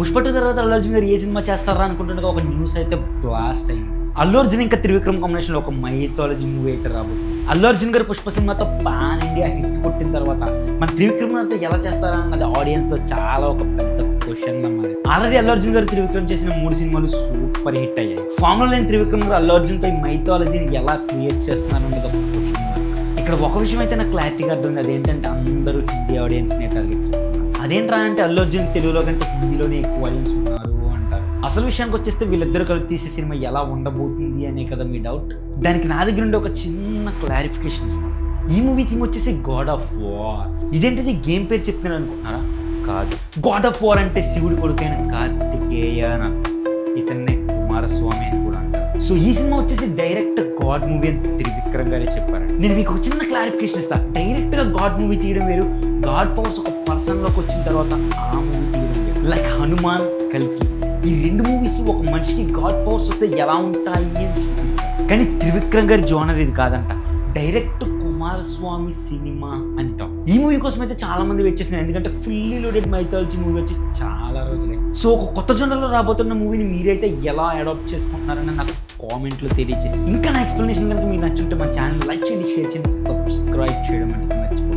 పుష్ప 2 తర్వాత అల్లు అర్జున్ గారు ఏ సినిమా చేస్తారా అనుకుంటుండగా ఒక న్యూస్ అయితే బ్లాస్ట్ అయింది. అల్లు అర్జున్ ఇంకా త్రివిక్రమ్ కాంబినేషన్లో ఒక మైథాలజీ మూవీ అయితే రాబోతుంది. అల్లు అర్జున్ గారు పుష్ప సినిమాతో పాన్ ఇండియా హిట్ కొట్టిన తర్వాత మన త్రివిక్రమ్ అయితే ఎలా చేస్తారా అన్నది ఆడియన్స్లో చాలా ఒక పెద్ద క్వశ్చన్ అన్నమాట. ఆల్రెడీ అల్లు అర్జున్ గారు త్రివిక్రమ్ చేసిన 3 సినిమాలు సూపర్ హిట్ అయ్యాయి. ఫామ్లో లేని త్రివిక్రమ్ గారు అల్లు అర్జున్తో ఈ మైథాలజీని ఎలా క్రియేట్ చేస్తున్నారు అన్నది ఒక క్వశ్చన్. ఇక్కడ ఒక విషయం అయితే నాకు క్లారిటీగా అర్థమైంది. అదేంటంటే అందరూ హిందీ ఆడియన్స్ని టార్గెట్ చేస్తున్నారు. అదేంట్రా అంటే అల్లు అర్జున్ తెలుగులో కంటే హిందీలోనే ఎక్కువ ఆడియన్స్ ఉన్నారు అంటారు. అసలు విషయానికి వచ్చేస్తే వీళ్ళిద్దరు కలిపి తీసే సినిమా ఎలా ఉండబోతుంది అనే కదా మీ డౌట్. దానికి నా దగ్గర ఉండే ఒక చిన్న క్లారిఫికేషన్ ఇస్తాను. ఈ మూవీ థీమ్ వచ్చేసి గాడ్ ఆఫ్ వార్. ఇదేంటిది గేమ్ పేరు చెప్తున్నాను అనుకుంటున్నారా? కాదు. గాడ్ ఆఫ్ వార్ అంటే శివుడి కొడుకైన కార్తికేయ అని అర్థం. ఇతన్నే కుమారస్వామి అని కూడా అంటారు. సో ఈ సినిమా వచ్చేసి డైరెక్ట్ గాడ్ మూవీ అని త్రివిక్రమ్ గారే చెప్పారు. నేను మీకు ఒక చిన్న క్లారిఫికేషన్ ఇస్తాను. డైరెక్ట్గా గాడ్ మూవీ తీయడం వేరు, గాడ్ పవర్స్ ఒక పర్సన్లోకి వచ్చిన తర్వాత ఆ మూవీ తీయడం వేరు. లైక్ హనుమాన్, కల్కి ఈ 2 మూవీస్ ఒక మనిషికి గాడ్ పవర్స్ వస్తే ఎలా ఉంటాయి అని చూపించారు. కానీ త్రివిక్రమ్ గారి జోనర్ ఇది కాదంట. డైరెక్ట్ కుమారస్వామి సినిమా అంటాం. ఈ మూవీ కోసం అయితే చాలా మంది వెయిట్ చేస్తున్నారు. ఎందుకంటే ఫుల్లీ లోడెడ్ మైథాలజీ మూవీ వచ్చి చాలా రోజులే. సో ఒక కొత్త జోనర్లో రాబోతున్న మూవీని మీరైతే ఎలా అడాప్ట్ చేసుకుంటున్నారని నాకు కామెంట్లో తెలియజేసి, ఇంకా నా ఎక్స్ప్లెనేషన్ కనుక మీకు నచ్చుంటే మా ఛానల్ లైక్ చేయండి, షేర్ చేయండి, సబ్స్క్రైబ్ చేయడం అంటే మర్చిపోండి.